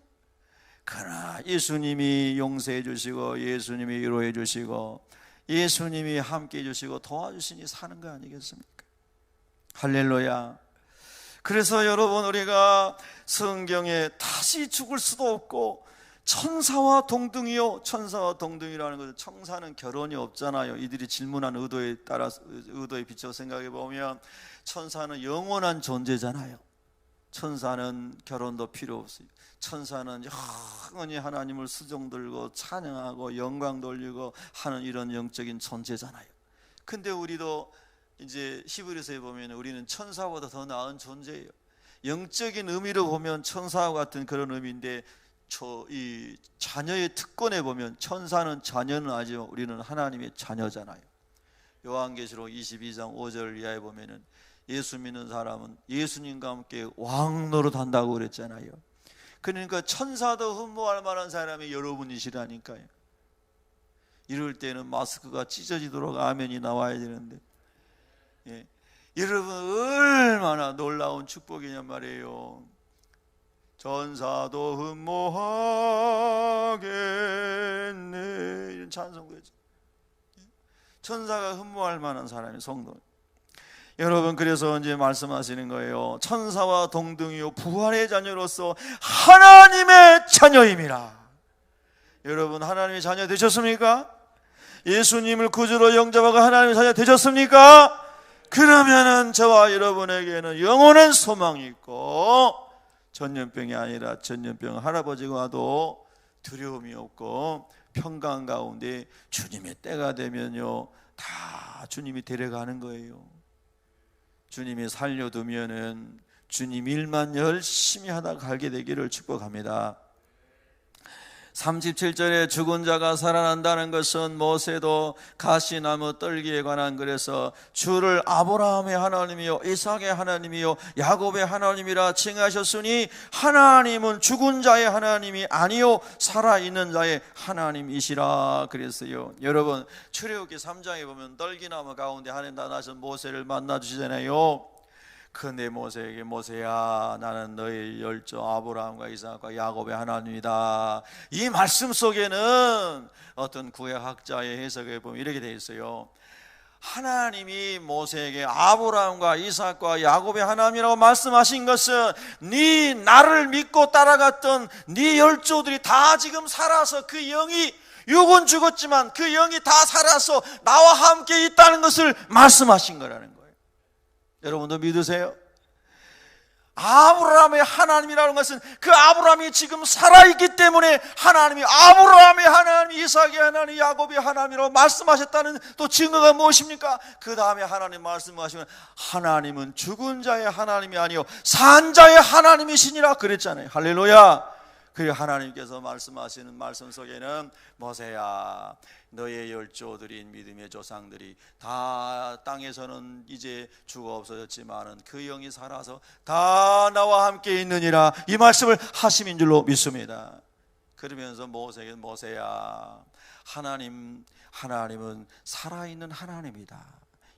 그러나 예수님이 용서해 주시고 예수님이 위로해 주시고 예수님이 함께 해 주시고 도와주시니 사는 거 아니겠습니까? 할렐루야. 그래서 여러분, 우리가 성경에 다시 죽을 수도 없고 천사와 동등이요. 천사와 동등이라는 것은, 천사는 결혼이 없잖아요. 이들이 질문한 의도에 따라서, 의도에 비춰 생각해 보면 천사는 영원한 존재잖아요. 천사는 결혼도 필요 없어요. 천사는 영원히 하나님을 수종 들고 찬양하고 영광 돌리고 하는 이런 영적인 존재잖아요. 근데 우리도 이제 히브리서에 보면 우리는 천사보다 더 나은 존재예요. 영적인 의미로 보면 천사와 같은 그런 의미인데, 이 자녀의 특권에 보면 천사는 자녀는 아니지만 우리는 하나님의 자녀잖아요. 요한계시록 22장 5절 이하에 보면은 예수 믿는 사람은 예수님과 함께 왕노릇 한다고 그랬잖아요. 그러니까 천사도 흠모할 만한 사람이 여러분이시라니까요. 이럴 때는 마스크가 찢어지도록 아멘이 나와야 되는데, 예. 여러분 얼마나 놀라운 축복이냔 말이에요. 전사도 흠모하겠네, 이런 찬송가죠. 천사가 흠모할 만한 사람이 성도. 여러분, 그래서 이제 말씀하시는 거예요. 천사와 동등이요 부활의 자녀로서 하나님의 자녀임이라. 여러분, 하나님의 자녀 되셨습니까? 예수님을 구주로 영접하고 하나님의 자녀 되셨습니까? 그러면은 저와 여러분에게는 영원한 소망이 있고, 전염병이 아니라 전염병 할아버지가 와도 두려움이 없고 평강 가운데 주님의 때가 되면요 다 주님이 데려가는 거예요. 주님이 살려두면은 주님 일만 열심히 하다 가게 되기를 축복합니다. 37절에 죽은 자가 살아난다는 것은 모세도 가시나무 떨기에 관한 글에서 주를 아브라함의 하나님이요 이삭의 하나님이요 야곱의 하나님이라 칭하셨으니 하나님은 죽은 자의 하나님이 아니요 살아있는 자의 하나님이시라 그랬어요. 여러분, 출애굽기 3장에 보면 떨기나무 가운데 하나님 나타나신 모세를 만나 주시잖아요. 그런데 모세에게, 모세야 나는 너의 열조 아브라함과 이삭과 야곱의 하나님이다. 이 말씀 속에는 어떤 구약학자의 해석에 보면 이렇게 되어 있어요. 하나님이 모세에게 아브라함과 이삭과 야곱의 하나님이라고 말씀하신 것은 네 나를 믿고 따라갔던 네 열조들이 다 지금 살아서 그 영이, 육은 죽었지만 그 영이 다 살아서 나와 함께 있다는 것을 말씀하신 거라는 거예요. 여러분도 믿으세요? 아브라함의 하나님이라는 것은 그 아브라함이 지금 살아있기 때문에 하나님이 아브라함의 하나님, 이삭의 하나님, 야곱의 하나님이라고 말씀하셨다는 또 증거가 무엇입니까? 그 다음에 하나님 말씀하시면 하나님은 죽은 자의 하나님이 아니요 산 자의 하나님이시니라 그랬잖아요. 할렐루야. 그리고 하나님께서 말씀하시는 말씀 속에는 모세야, 너의 열조들인 믿음의 조상들이 다 땅에서는 이제 죽어 없어졌지만은 그 영이 살아서 다 나와 함께 있느니라, 이 말씀을 하심인 줄로 믿습니다. 그러면서 모세에게 모세야, 하나님은 살아있는 하나님이다.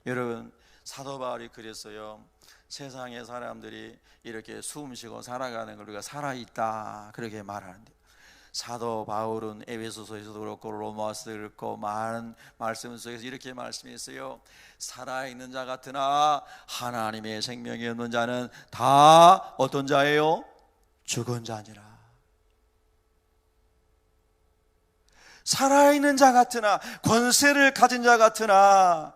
여러분, 사도 바울이 그랬어요. 세상의 사람들이 이렇게 숨쉬고 살아가는 걸 우리가 살아있다 그렇게 말하는데, 사도 바울은 에베소서에서도 그렇고 로마서도 그렇고 많은 말씀 속에서 이렇게 말씀했어요. 살아있는 자 같으나 하나님의 생명이 없는 자는 다 어떤 자예요? 죽은 자니라. 살아있는 자 같으나, 권세를 가진 자 같으나,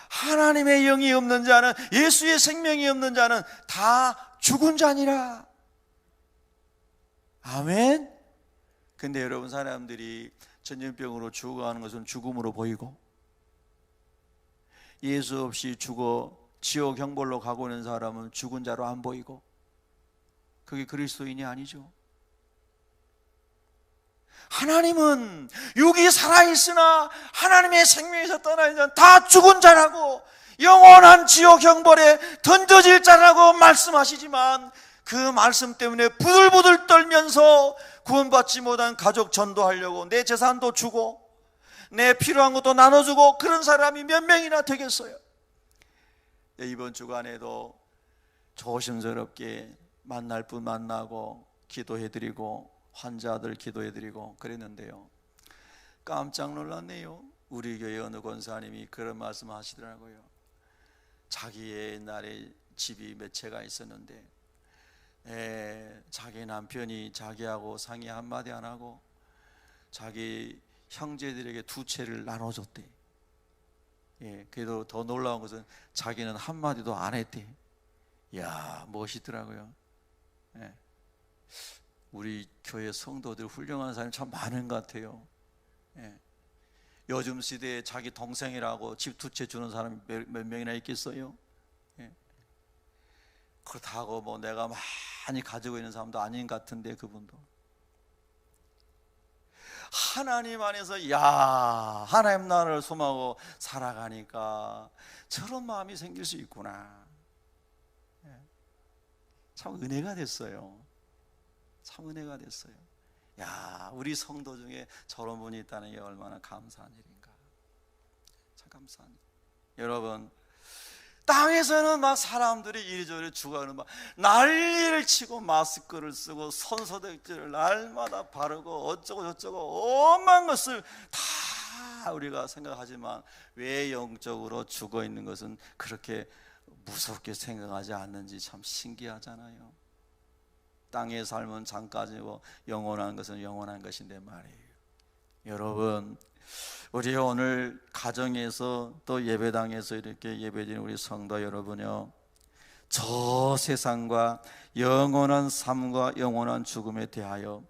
하나님의 영이 없는 자는, 예수의 생명이 없는 자는 다 죽은 자니라. 아멘. 근데 여러분, 사람들이 전염병으로 죽어가는 것은 죽음으로 보이고, 예수 없이 죽어 지옥 형벌로 가고 있는 사람은 죽은 자로 안 보이고, 그게 그리스도인이 아니죠. 하나님은 육이 살아있으나 하나님의 생명에서 떠나 있는 다 죽은 자라고, 영원한 지옥 형벌에 던져질 자라고 말씀하시지만, 그 말씀 때문에 부들부들 떨면서 구원받지 못한 가족 전도하려고 내 재산도 주고 내 필요한 것도 나눠주고 그런 사람이 몇 명이나 되겠어요? 이번 주간에도 조심스럽게 만날 분 만나고 기도해드리고 환자들 기도해드리고 그랬는데요, 깜짝 놀랐네요. 우리 교회 어느 권사님이 그런 말씀 하시더라고요. 자기의 옛날에 집이 몇 채가 있었는데 자기 남편이 자기하고 상의 한마디 안 하고 자기 형제들에게 2채를 나눠줬대. 그래도 더 놀라운 것은 자기는 한마디도 안 했대. 이야, 멋있더라고요. 우리 교회 성도들 훌륭한 사람이 참 많은 것 같아요. 요즘 시대에 자기 동생이라고 집 2채 주는 사람이 몇 명이나 있겠어요? 그렇다고 뭐 내가 많이 가지고 있는 사람도 아닌 것 같은데, 그분도 하나님 안에서 하나님 나라를 소망하고 살아가니까 저런 마음이 생길 수 있구나. 참 은혜가 됐어요. 참 은혜가 됐어요. 우리 성도 중에 저런 분이 있다는 게 얼마나 감사한 일인가. 참 감사한 일. 여러분, 땅에서는 막 사람들이 이리저리 죽어가는 막 난리를 치고 마스크를 쓰고 손소독제를 날마다 바르고 어쩌고 저쩌고 오만 것을 다 우리가 생각하지만, 왜 영적으로 죽어 있는 것은 그렇게 무섭게 생각하지 않는지 참 신기하잖아요. 땅의 삶은 잠깐이고 영원한 것은 영원한 것인데 말이에요. 여러분, 우리 오늘 가정에서 또 예배당에서 이렇게 예배드리는 우리 성도 여러분요, 저 세상과 영원한 삶과 영원한 죽음에 대하여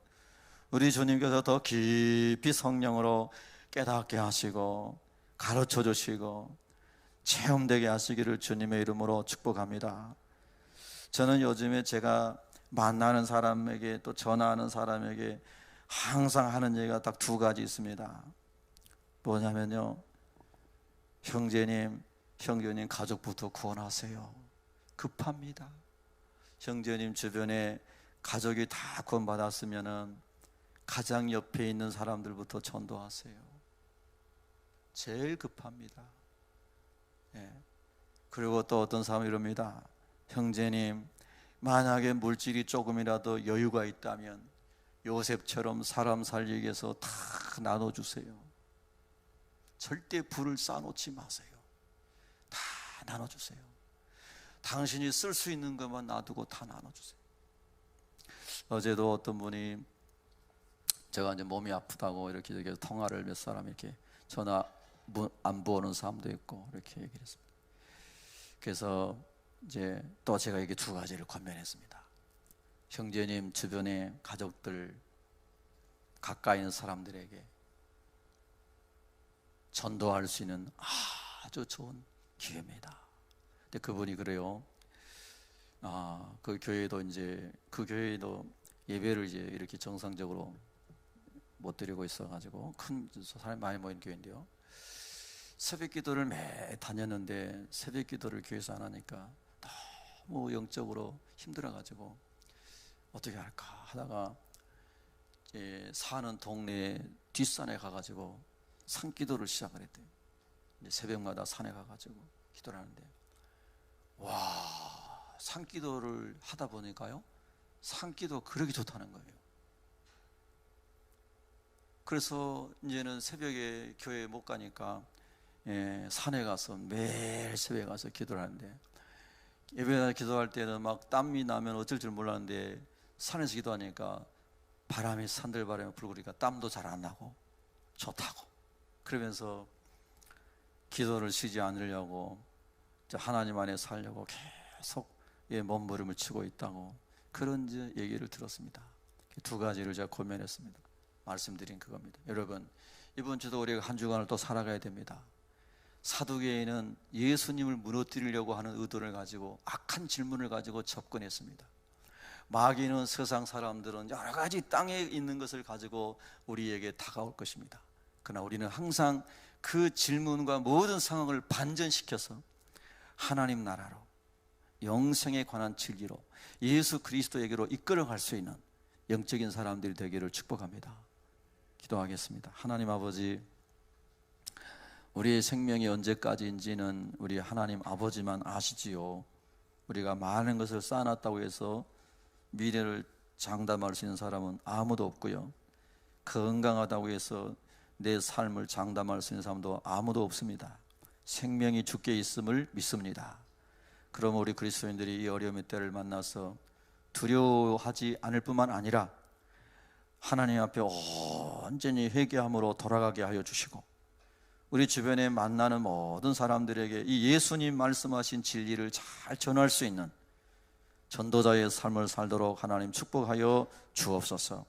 우리 주님께서 더 깊이 성령으로 깨닫게 하시고 가르쳐 주시고 체험되게 하시기를 주님의 이름으로 축복합니다. 저는 요즘에 제가 만나는 사람에게 또 전화하는 사람에게 항상 하는 얘기가 딱 2가지 있습니다. 뭐냐면요, 형제님 가족부터 구원하세요. 급합니다. 형제님 주변에 가족이 다 구원받았으면은 가장 옆에 있는 사람들부터 전도하세요. 제일 급합니다. 그리고 또 어떤 사람이 이럽니다. 형제님, 만약에 물질이 조금이라도 여유가 있다면 요셉처럼 사람 살리기 위해서 다 나눠주세요. 절대 불을 쌓아놓지 마세요. 다 나눠주세요. 당신이 쓸 수 있는 것만 놔두고 다 나눠주세요. 어제도 어떤 분이 제가 이제 몸이 아프다고 이렇게 통화를 몇 사람 이렇게 전화 안부 오는 사람도 있고 이렇게 얘기를 했습니다. 그래서 이제 또 제가 이게 두 가지를 권면했습니다. 형제님 주변의 가족들, 가까이 있는 사람들에게 전도할 수 있는 아주 좋은 기회입니다. 근데 그분이 그래요. 그 교회도 예배를 이제 이렇게 정상적으로 못 드리고 있어가지고 큰 사람이 많이 모인 교회인데요. 새벽 기도를 매 다녔는데 새벽 기도를 교회에서 안 하니까 너무 영적으로 힘들어가지고 어떻게 할까 하다가 이제 사는 동네 뒷산에 가가지고 산기도를 시작을 했대요. 이제 새벽마다 산에 가가지고 기도를 하는데, 산기도를 하다 보니까요, 산기도 그렇게 좋다는 거예요. 그래서 이제는 새벽에 교회에 못 가니까 산에 가서 매일 새벽에 가서 기도를 하는데, 예배나 기도할 때는 막 땀이 나면 어쩔 줄 몰랐는데 산에서 기도하니까 바람이 산들바람이 불고 그러니까 땀도 잘 안 나고 좋다고, 그러면서 기도를 쉬지 않으려고 하나님 안에 살려고 계속 몸부림을 치고 있다고, 그런 얘기를 들었습니다. 두 가지를 제가 고민했습니다. 말씀드린 그겁니다. 여러분, 이번 주도 우리가 한 주간을 또 살아가야 됩니다. 사두개인은 예수님을 무너뜨리려고 하는 의도를 가지고 악한 질문을 가지고 접근했습니다. 마귀는, 세상 사람들은 여러 가지 땅에 있는 것을 가지고 우리에게 다가올 것입니다. 그러나 우리는 항상 그 질문과 모든 상황을 반전시켜서 하나님 나라로, 영생에 관한 진리로, 예수 그리스도에게로 이끌어갈 수 있는 영적인 사람들이 되기를 축복합니다. 기도하겠습니다. 하나님 아버지, 우리의 생명이 언제까지인지는 우리 하나님 아버지만 아시지요. 우리가 많은 것을 쌓아놨다고 해서 미래를 장담할 수 있는 사람은 아무도 없고요, 건강하다고 해서 내 삶을 장담할 수 있는 사람도 아무도 없습니다. 생명이 주께 있음을 믿습니다. 그럼 우리 그리스도인들이 이 어려움의 때를 만나서 두려워하지 않을 뿐만 아니라 하나님 앞에 온전히 회개함으로 돌아가게 하여 주시고, 우리 주변에 만나는 모든 사람들에게 이 예수님 말씀하신 진리를 잘 전할 수 있는 전도자의 삶을 살도록 하나님 축복하여 주옵소서.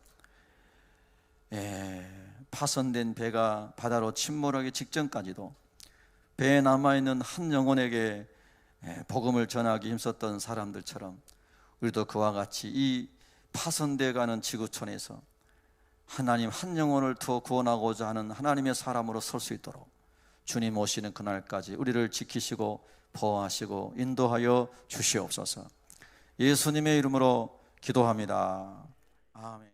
파손된 배가 바다로 침몰하기 직전까지도 배에 남아있는 한 영혼에게 복음을 전하기 힘썼던 사람들처럼 우리도 그와 같이 이 파손되어 가는 지구촌에서 하나님 한 영혼을 더 구원하고자 하는 하나님의 사람으로 설 수 있도록 주님 오시는 그날까지 우리를 지키시고 보호하시고 인도하여 주시옵소서. 예수님의 이름으로 기도합니다. 아멘.